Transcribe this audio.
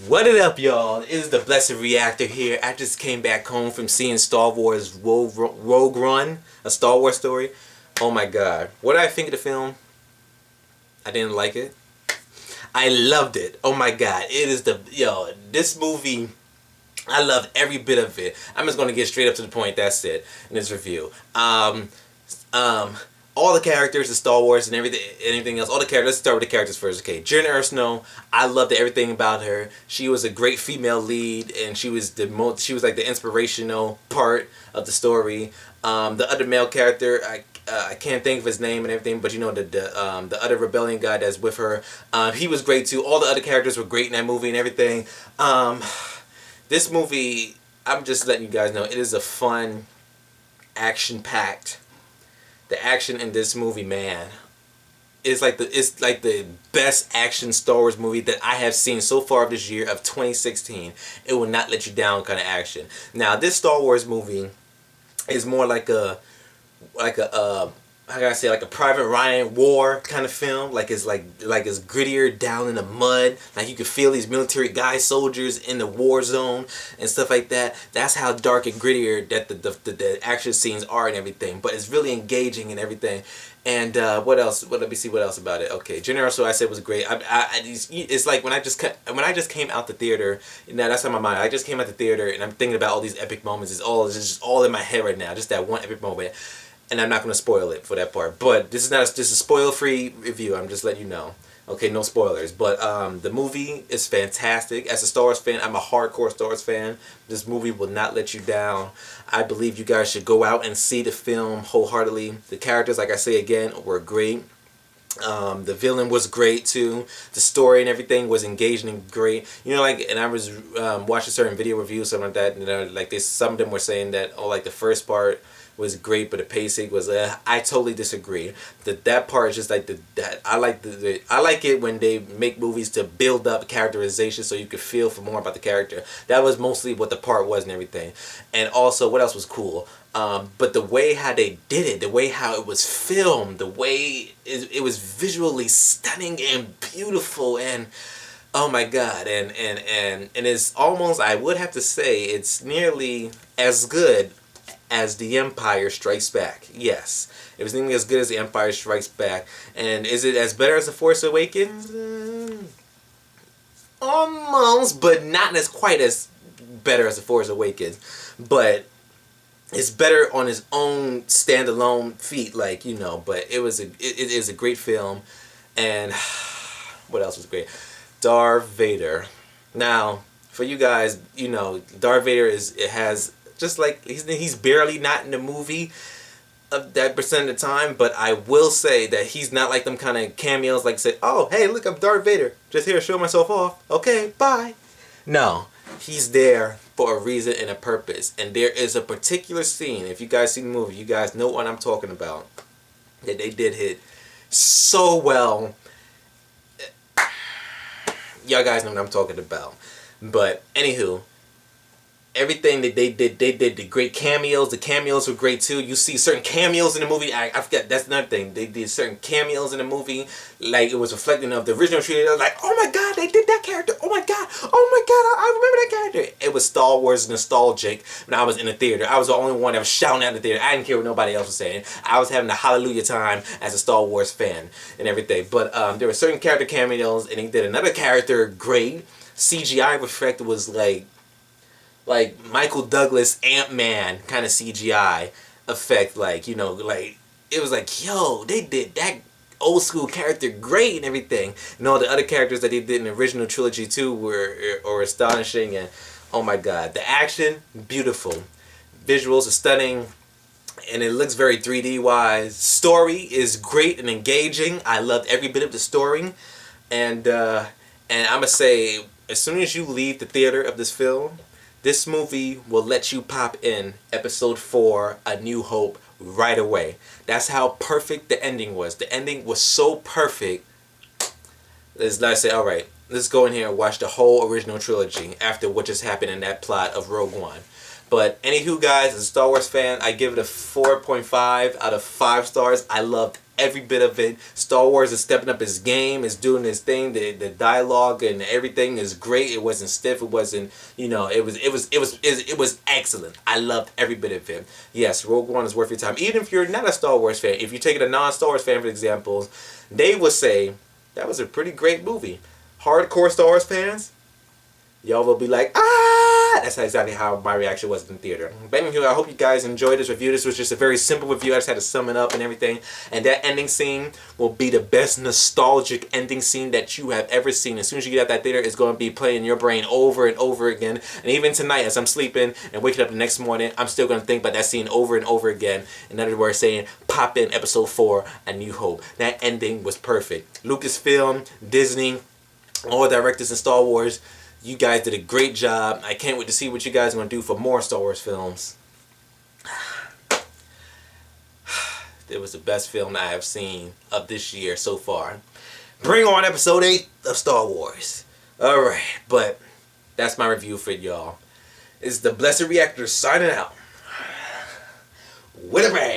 What it up, y'all? It is the Blessed Reactor here. I just came back home from seeing Star Wars Rogue One, a Star Wars story. Oh my god. What did I think of the film? I didn't like it. I loved it. Oh my god. It is this movie, I loved every bit of it. I'm just going to get straight up to the point. That's it in this review. Um, all the characters, the Star Wars and everything else. All the characters. Let's start with the characters first. Okay, Jen Erso. I loved everything about her. She was a great female lead, and she was like the inspirational part of the story. The other male character, I can't think of his name and everything, but you know the other rebellion guy that's with her. He was great too. All the other characters were great in that movie and everything. This movie, I'm just letting you guys know, it is a fun, action-packed. The action in this movie, man, it's like the best action Star Wars movie that I have seen so far this year of 2016. It will not let you down kind of action. Now, this Star Wars movie is more like a how can I say, like a Private Ryan war kind of film. Like it's grittier down in the mud. Like you can feel these military guy soldiers in the war zone and stuff like that. That's how dark and grittier that the action scenes are and everything. But it's really engaging and everything. And what else? Well, let me see what else about it. Okay, Jen Erso, I said was great. It's like when I just came out the theater. Now that's on my mind. I just came out the theater and I'm thinking about all these epic moments. It's just all in my head right now. Just that one epic moment. And I'm not going to spoil it for that part. But this is a spoil-free review. I'm just letting you know. Okay, no spoilers. But the movie is fantastic. As a Star Wars fan, I'm a hardcore Star Wars fan. This movie will not let you down. I believe you guys should go out and see the film wholeheartedly. The characters, like I say again, were great. The villain was great too. The story and everything was engaging and great. You know, like, and I was watching certain video reviews, something like that. And like some of them were saying that, oh, like the first part was great, but the pacing was. I totally disagree. That part is just like I like it when they make movies to build up characterization so you could feel for more about the character. That was mostly what the part was and everything. And also, what else was cool? But the way how they did it, the way how it was filmed, the way it was visually stunning and beautiful, and oh my god, and it's almost, I would have to say, it's nearly as good as The Empire Strikes Back. Yes, it was nearly as good as The Empire Strikes Back. And is it as better as The Force Awakens? Almost, but not as quite as better as The Force Awakens. But it's better on its own standalone feet, like, you know. But it is a great film. And what else was great? Darth Vader. Now, for you guys, you know, Darth Vader has just like he's barely not in the movie of that percent of the time, but I will say that he's not like them kind of cameos like say, oh hey, look, I'm Darth Vader, just here to show myself off, okay, bye. No, he's there for a reason and a purpose. And there is a particular scene, if you guys see the movie, you guys know what I'm talking about, that they did hit so well. Y'all guys know what I'm talking about. But anywho, everything that they did the great cameos. The cameos were great too. You see certain cameos in the movie. I forgot, that's another thing. They did certain cameos in the movie, like it was reflecting of the original trilogy. I was like, oh my god, they did that character. Oh my god, I remember that character. It was Star Wars nostalgic when I was in the theater. I was the only one that was shouting out in the theater. I didn't care what nobody else was saying. I was having a hallelujah time as a Star Wars fan and everything. But there were certain character cameos, and he did another character great. CGI effect was like Michael Douglas Ant-Man kind of CGI effect, like, you know, like it was like, yo, they did that old school character great and everything. And all the other characters that they did in the original trilogy too were astonishing. And oh my god, the action, beautiful, visuals are stunning, and it looks very 3D wise. Story is great and engaging. I loved every bit of the story. And I'm gonna say, as soon as you leave the theater of this film, this movie will let you pop in Episode 4, A New Hope, right away. That's how perfect the ending was. The ending was so perfect. Let's say, alright, let's go in here and watch the whole original trilogy after what just happened in that plot of Rogue One. But anywho, guys, as a Star Wars fan, I give it a 4.5 out of 5 stars. I loved every bit of it. Star Wars is stepping up his game, is doing his thing. The dialogue and everything is great. It wasn't stiff. It wasn't, it was excellent. I loved every bit of it. Yes, Rogue One is worth your time. Even if you're not a Star Wars fan, if you're taking a non-Star Wars fan for examples, they would say that was a pretty great movie. Hardcore Star Wars fans, y'all will be like, ah! That's exactly how my reaction was in the theater. But anyway, I hope you guys enjoyed this review. This was just a very simple review. I just had to sum it up and everything. And that ending scene will be the best nostalgic ending scene that you have ever seen. As soon as you get out that theater, it's going to be playing in your brain over and over again. And even tonight, as I'm sleeping and waking up the next morning, I'm still going to think about that scene over and over again. In other words, saying, pop in episode 4, A New Hope. That ending was perfect. Lucasfilm, Disney, all directors in Star Wars, you guys did a great job. I can't wait to see what you guys are going to do for more Star Wars films. It was the best film I have seen of this year so far. Bring on episode 8 of Star Wars. Alright, but that's my review for y'all. It's the Blessed Reactor signing out with a bang.